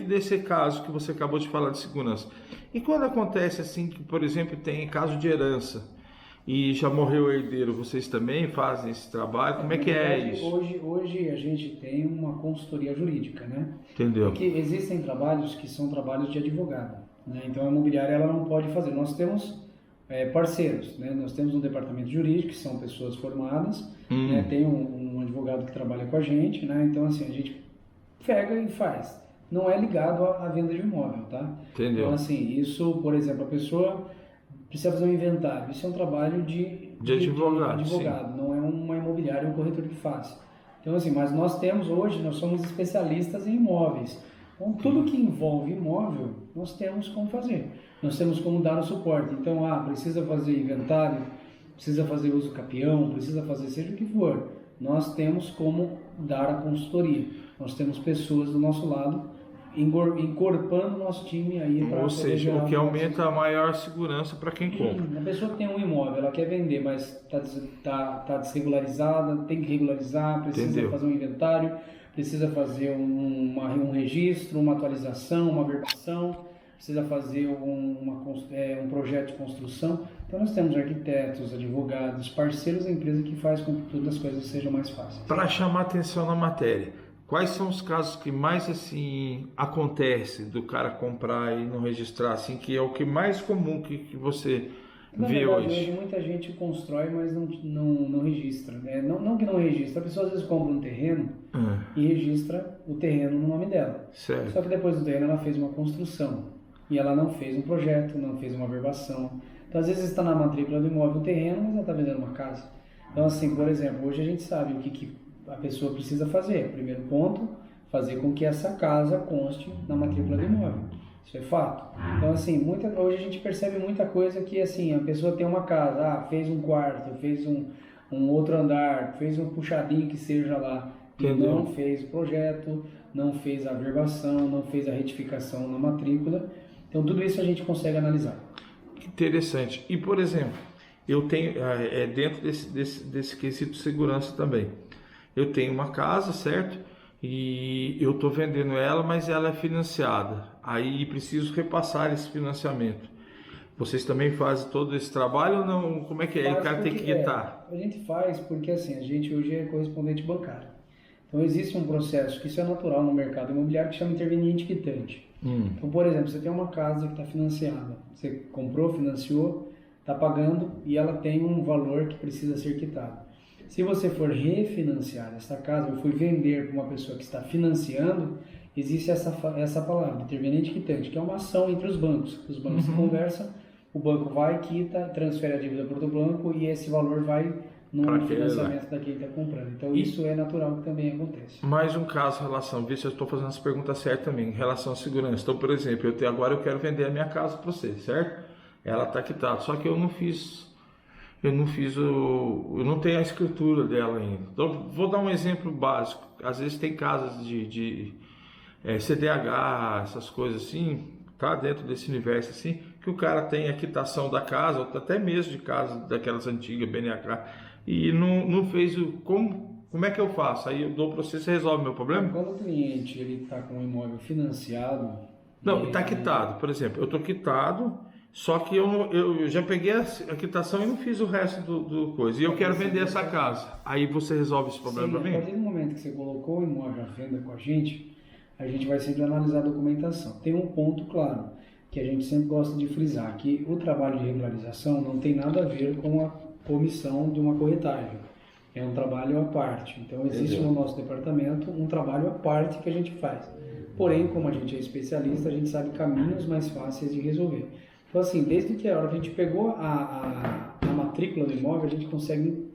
desse caso que você acabou de falar de segurança, e quando acontece assim que, por exemplo, tem caso de herança e já morreu o herdeiro, vocês também fazem esse trabalho? Como é Na que é verdade, isso? hoje a gente tem uma consultoria jurídica, né? Entendeu? Porque existem trabalhos que são trabalhos de advogado, né? Então a imobiliária ela não pode fazer. Nós temos parceiros, né? Nós temos um departamento jurídico, que são pessoas formadas, né? Tem um advogado que trabalha com a gente, né? Então assim, a gente pega e faz. Não é ligado à venda de imóvel, tá? Entendeu? Então assim, isso, por exemplo, a pessoa precisa fazer um inventário. Isso é um trabalho De advogado, sim. advogado, não é uma imobiliária, um corretor que faz. Então assim, mas nós temos hoje, nós somos especialistas em imóveis. Então tudo que envolve imóvel, nós temos como fazer. Nós temos como dar o suporte. Então, precisa fazer inventário, precisa fazer uso capião, precisa fazer seja o que for. Nós temos como dar a consultoria. Nós temos pessoas do nosso lado encorpando o nosso time aí para Ou seja, o que aumenta a maior segurança para quem compra. a pessoa que tem um imóvel, ela quer vender, mas tá desregularizada, tem que regularizar, precisa Entendeu? fazer um inventário, precisa fazer um registro, uma atualização, uma verbação, precisa fazer um projeto de construção. Então nós temos arquitetos, advogados, parceiros da empresa que faz com que todas as coisas sejam mais fáceis. Para chamar atenção na matéria, quais são os casos que mais assim acontece do cara comprar e não registrar, assim, que é o que mais comum que você vê hoje? Muita gente constrói, mas não registra. Né? Não que não registra, a pessoa às vezes compra um terreno e registra o terreno no nome dela. Certo. Só que depois do terreno ela fez uma construção e ela não fez um projeto, não fez uma verbação. Então às vezes está na matrícula do imóvel o terreno, mas ela está vendendo uma casa. Então assim, por exemplo, hoje a gente sabe o que a pessoa precisa fazer. Primeiro ponto, fazer com que essa casa conste na matrícula do imóvel. Isso é fato. Então, assim, hoje a gente percebe muita coisa que, assim, a pessoa tem uma casa, fez um quarto, fez um outro andar, fez um puxadinho que seja lá, e não fez o projeto, não fez a verbação, não fez a retificação na matrícula. Então, tudo isso a gente consegue analisar. Que interessante. E, por exemplo, eu tenho, dentro desse quesito de segurança também, eu tenho uma casa, certo? E eu estou vendendo ela, mas ela é financiada. Aí preciso repassar esse financiamento. Vocês também fazem todo esse trabalho ou não? Como é que é? O cara tem que quitar? A gente faz porque assim, a gente hoje é correspondente bancário. Então existe um processo, que isso é natural no mercado imobiliário, que chama interveniente quitante. Então, por exemplo, você tem uma casa que está financiada. Você comprou, financiou, está pagando e ela tem um valor que precisa ser quitado. Se você for refinanciar essa casa, ou for vender para uma pessoa que está financiando, existe essa palavra, interveniente quitante, que é uma ação entre os bancos. Os bancos se conversam, o banco vai, quita, transfere a dívida para outro banco e esse valor vai no financiamento daquele que está comprando. Então isso é natural que também acontece. Mais um caso em relação, ver se eu estou fazendo as perguntas certas também, em relação à segurança. Então, por exemplo, agora eu quero vender a minha casa para você, certo? Ela está quitada, só que eu não tenho a escritura dela ainda. Então, vou dar um exemplo básico. Às vezes tem casas de CDH, essas coisas assim, tá dentro desse universo assim, que o cara tem a quitação da casa, ou até mesmo de casa daquelas antigas, BNH, e não fez como é que eu faço? Aí eu dou para você, você resolve o meu problema? Quando o cliente está com um imóvel financiado... Não, está quitado. Por exemplo, eu estou quitado, só que eu já peguei a quitação e não fiz o resto do coisa. E eu quero vender essa casa. Aí você resolve esse problema para mim? A partir do momento que você colocou o imóvel à venda com a gente vai sempre analisar a documentação. Tem um ponto claro, que a gente sempre gosta de frisar, que o trabalho de regularização não tem nada a ver com a comissão de uma corretagem. É um trabalho à parte. Então existe no nosso departamento um trabalho à parte que a gente faz. Porém, como a gente é especialista, a gente sabe caminhos mais fáceis de resolver. Então assim, desde que a hora que a gente pegou a matrícula do imóvel, a gente consegue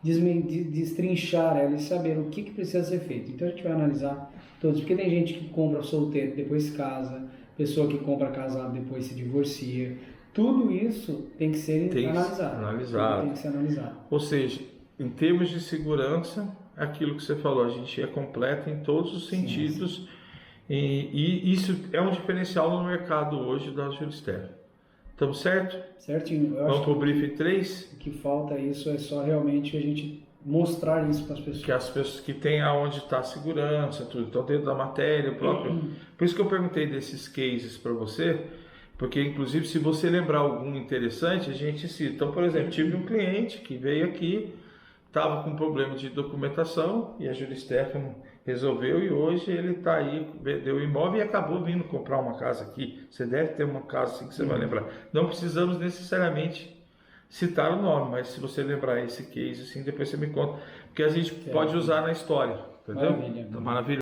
destrinchar ela e saber o que precisa ser feito. Então a gente vai analisar todos, porque tem gente que compra solteiro, depois casa, pessoa que compra casado, depois se divorcia. Tudo isso tem que ser analisado. Tem que ser analisado. Ou seja, em termos de segurança, aquilo que você falou, a gente é completo em todos os sentidos. Sim. E isso é um diferencial no mercado hoje da Juristério. Estamos certo? Certinho. Vamos para o briefing 3? O que falta isso é só realmente a gente mostrar isso para as pessoas. Que as pessoas que tem aonde está a segurança, tudo. Então, dentro da matéria, o próprio. Por isso que eu perguntei desses cases para você, porque, inclusive, se você lembrar algum interessante, a gente cita. Então, por exemplo, tive um cliente que veio aqui, estava com problema de documentação e a Júlia Stefano resolveu e hoje ele está aí, vendeu o imóvel e acabou vindo comprar uma casa aqui. Você deve ter uma casa assim que você vai lembrar. Não precisamos necessariamente citar o nome, mas se você lembrar esse case, assim, depois você me conta, porque a gente pode usar na história, entendeu? Maravilha. Então, maravilha.